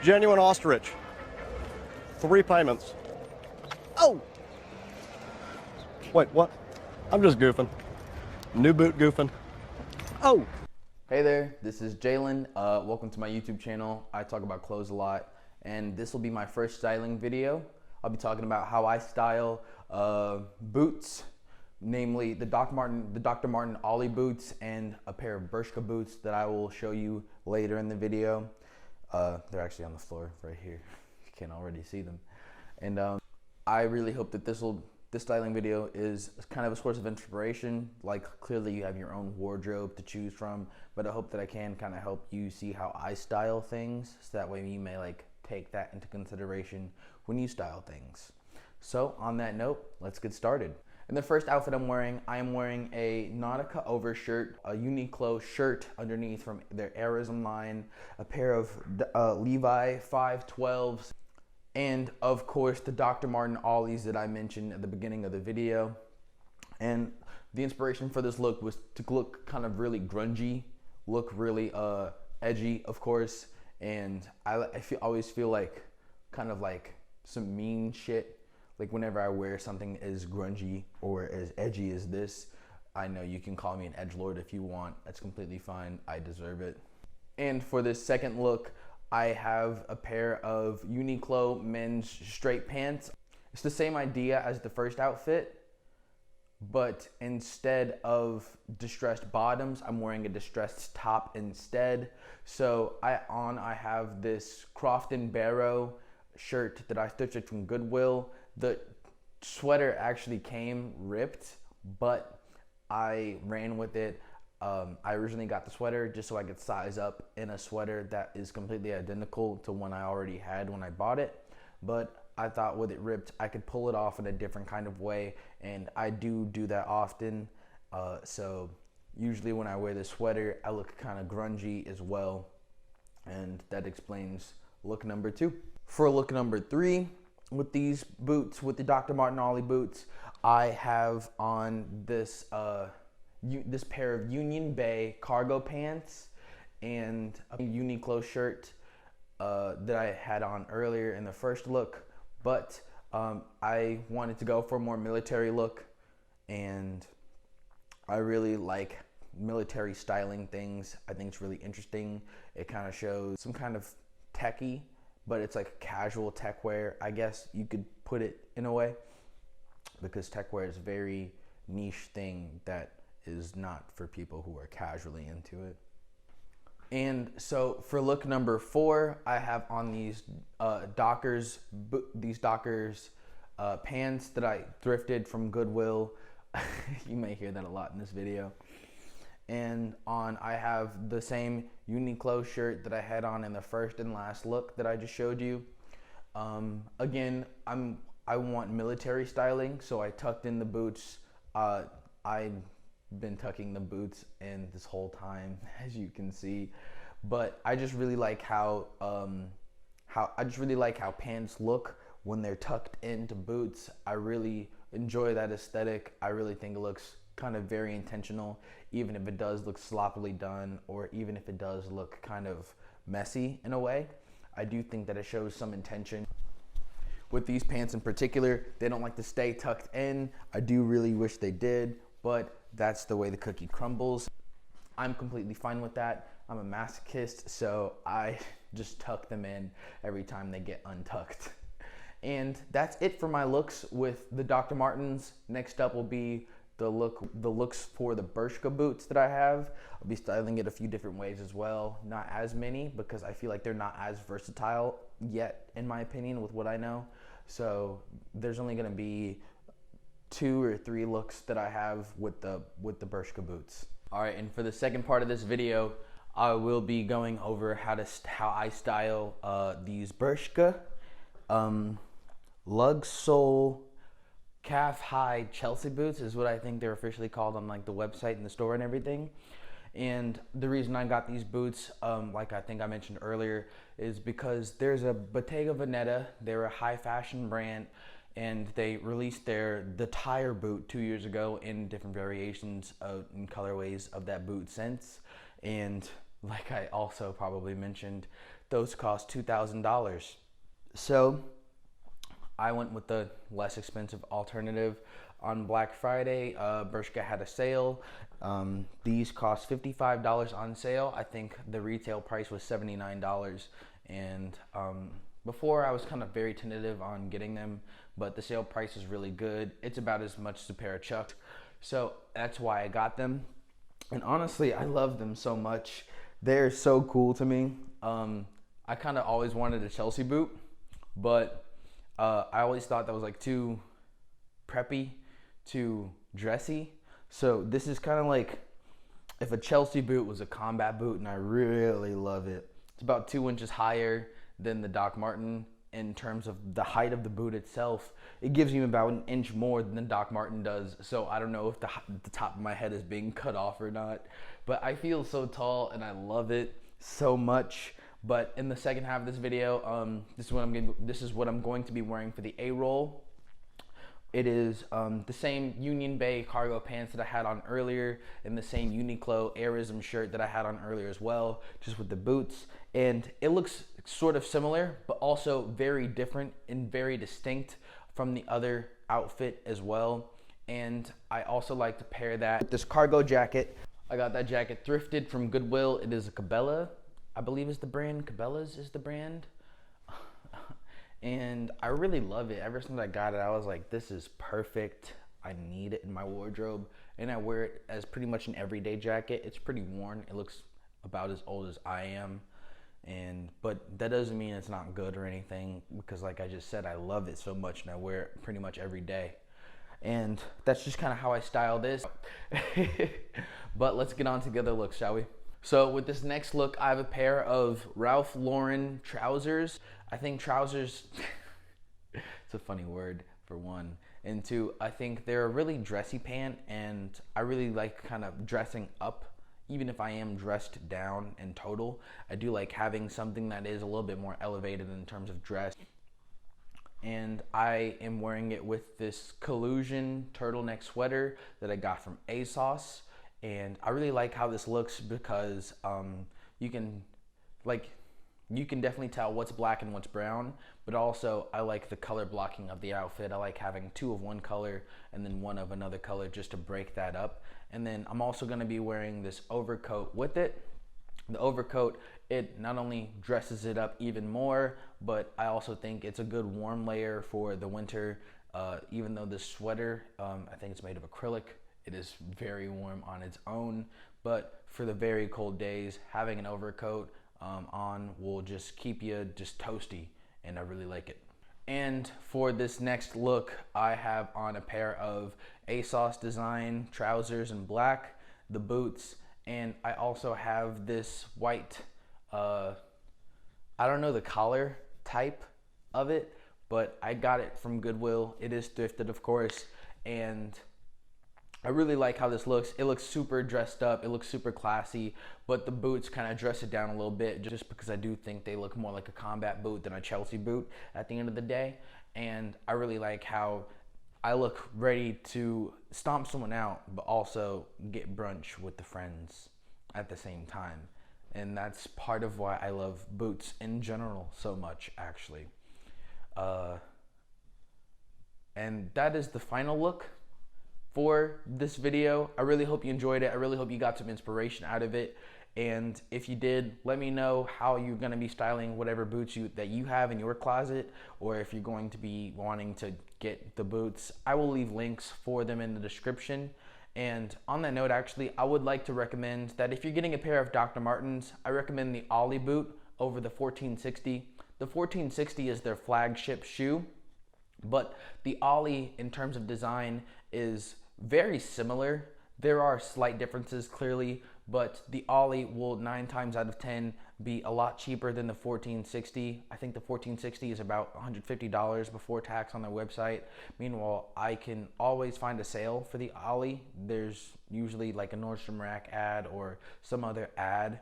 Genuine ostrich. 3 payments. Oh! Wait, what? I'm just goofing. New boot goofing. Oh! Hey there, this is Jalen. Welcome to my YouTube channel. I talk about clothes a lot, and this will be my first styling video. I'll be talking about how I style boots, namely the Dr. Martin Ollie boots and a pair of Bershka boots that I will show you later in the video. They're actually on the floor right here. You can already see them. And I really hope that this styling video is kind of a source of inspiration. Like, clearly you have your own wardrobe to choose from, but I hope that I can kind of help you see how I style things, so that way you may like take that into consideration when you style things. So on that note, let's get started. In the first outfit I'm wearing a Nautica overshirt, a Uniqlo shirt underneath from their Arism line, a pair of Levi 512s, and of course the Dr. Martin Ollies that I mentioned at the beginning of the video. And the inspiration for this look was to look kind of really grungy, look really edgy, of course. And I always feel like kind of like some mean shit. Like whenever I wear something as grungy or as edgy as this, I know you can call me an edgelord if you want. That's completely fine. I deserve it. And for this second look, I have a pair of Uniqlo men's straight pants. It's the same idea as the first outfit, but instead of distressed bottoms, I'm wearing a distressed top instead. So I have this Crofton Barrow shirt that I thrifted from Goodwill. The sweater actually came ripped, but I ran with it. I originally got the sweater just so I could size up in a sweater that is completely identical to one I already had when I bought it. But I thought with it ripped, I could pull it off in a different kind of way, and I do that often. So usually when I wear this sweater, I look kind of grungy as well, and that explains look number 2. For look number 3, with these boots, with the Dr. Martin Ollie boots, I have on this this pair of Union Bay cargo pants and a Uniqlo shirt that I had on earlier in the first look, but I wanted to go for a more military look, and I really like military styling things. I think it's really interesting. It kind of shows some kind of techie, but it's like casual tech wear, I guess you could put it in a way, because tech wear is a very niche thing that is not for people who are casually into it. And so for look number 4, I have on these Dockers pants that I thrifted from Goodwill. You may hear that a lot in this video. And I have the same Uniqlo shirt that I had on in the first and last look that I just showed you. Again, I want military styling, so I tucked in the boots. I've been tucking the boots in this whole time, as you can see, but I just really like how pants look when they're tucked into boots. I really enjoy that aesthetic. I really think it looks kind of very intentional, even if it does look sloppily done, or even if it does look kind of messy in a way. I do think that it shows some intention. With these pants in particular, they don't like to stay tucked in. I do really wish they did, but that's the way the cookie crumbles. I'm completely fine with that. I'm a masochist, so I just tuck them in every time they get untucked. And that's it for my looks with the Dr. Martens. Next up will be the looks for the Bershka boots that I have. I'll be styling it a few different ways as well. Not as many, because I feel like they're not as versatile yet, in my opinion, with what I know. So there's only gonna be 2 or 3 looks that I have with the Bershka boots. All right, and for the second part of this video, I will be going over how I style these Bershka lug sole calf high Chelsea boots is what I think they're officially called on like the website and the store and everything. And the reason I got these boots, like I think I mentioned earlier, is because there's a Bottega Veneta. They're a high fashion brand, and they released the tire boot 2 years ago in different variations and colorways of that boot since. And like I also probably mentioned, those cost $2,000. So I went with the less expensive alternative. On Black Friday, Bershka had a sale. These cost $55 on sale. I think the retail price was $79. And before I was kind of very tentative on getting them, but the sale price is really good. It's about as much as a pair of Chucks. So that's why I got them. And honestly, I love them so much. They're so cool to me. I kind of always wanted a Chelsea boot, but I always thought that was like too preppy, too dressy. So this is kind of like if a Chelsea boot was a combat boot, and I really love it. It's about 2 inches higher than the Doc Marten in terms of the height of the boot itself. It gives you about an inch more than the Doc Marten does. So I don't know if the top of my head is being cut off or not, but I feel so tall and I love it so much. But in the second half of this video, this is what I'm going to be wearing for the A-roll. It is the same Union Bay cargo pants that I had on earlier, and the same Uniqlo Airism shirt that I had on earlier as well, just with the boots. And it looks sort of similar, but also very different and very distinct from the other outfit as well. And I also like to pair that with this cargo jacket. I got that jacket thrifted from Goodwill. It is a Cabela, I believe is the brand. Cabela's is the brand. And I really love it. Ever since I got it, I was like, this is perfect. I need it in my wardrobe. And I wear it as pretty much an everyday jacket. It's pretty worn. It looks about as old as I am. But that doesn't mean it's not good or anything, because like I just said, I love it so much and I wear it pretty much every day. And that's just kind of how I style this. But let's get on to the other looks, shall we? So with this next look, I have a pair of Ralph Lauren trousers. I think trousers, it's a funny word for one. And two, I think they're a really dressy pant, and I really like kind of dressing up. Even if I am dressed down in total, I do like having something that is a little bit more elevated in terms of dress. And I am wearing it with this collusion turtleneck sweater that I got from ASOS. And I really like how this looks because you can definitely tell what's black and what's brown, but also I like the color blocking of the outfit. I like having 2 of one color and then 1 of another color just to break that up. And then I'm also going to be wearing this overcoat with it. The overcoat, it not only dresses it up even more, but I also think it's a good warm layer for the winter. Even though this sweater, I think it's made of acrylic, it is very warm on its own. But for the very cold days, having an overcoat on will just keep you just toasty, and I really like it. And for this next look, I have on a pair of ASOS design trousers in black, the boots, and I also have this white, I don't know the collar type of it, but I got it from Goodwill. It is thrifted, of course, and I really like how this looks. It looks super dressed up. It looks super classy, but the boots kind of dress it down a little bit just because I do think they look more like a combat boot than a Chelsea boot at the end of the day. And I really like how I look ready to stomp someone out, but also get brunch with the friends at the same time. And that's part of why I love boots in general so much, actually. And that is the final look for this video. I really hope you enjoyed it. I really hope you got some inspiration out of it. And if you did, let me know how you're going to be styling whatever boots that you have in your closet, or if you're going to be wanting to get the boots. I will leave links for them in the description. And on that note, actually, I would like to recommend that if you're getting a pair of Dr. Martens, I recommend the Ollie boot over the 1460. The 1460 is their flagship shoe, but the Ollie, in terms of design, is very similar. There are slight differences, clearly, but the Ollie will 9 times out of 10 be a lot cheaper than the 1460. I think the 1460 is about $150 before tax on their website. Meanwhile, I can always find a sale for the Ollie. There's usually like a Nordstrom Rack ad or some other ad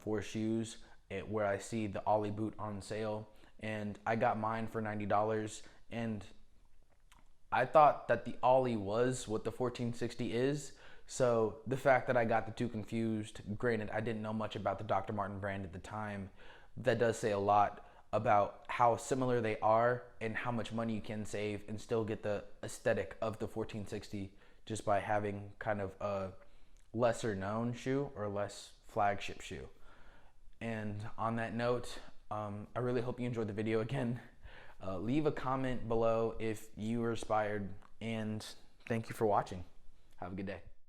for shoes where I see the Ollie boot on sale, and I got mine for $90. And I thought that the Ollie was what the 1460 is, So the fact that I got the two confused, granted, I didn't know much about the Dr. Martin brand at the time. That does say a lot about how similar they are and how much money you can save and still get the aesthetic of the 1460 just by having kind of a lesser known shoe or less flagship shoe. And on that note, I really hope you enjoyed the video. Again, leave a comment below if you were inspired, and thank you for watching. Have a good day.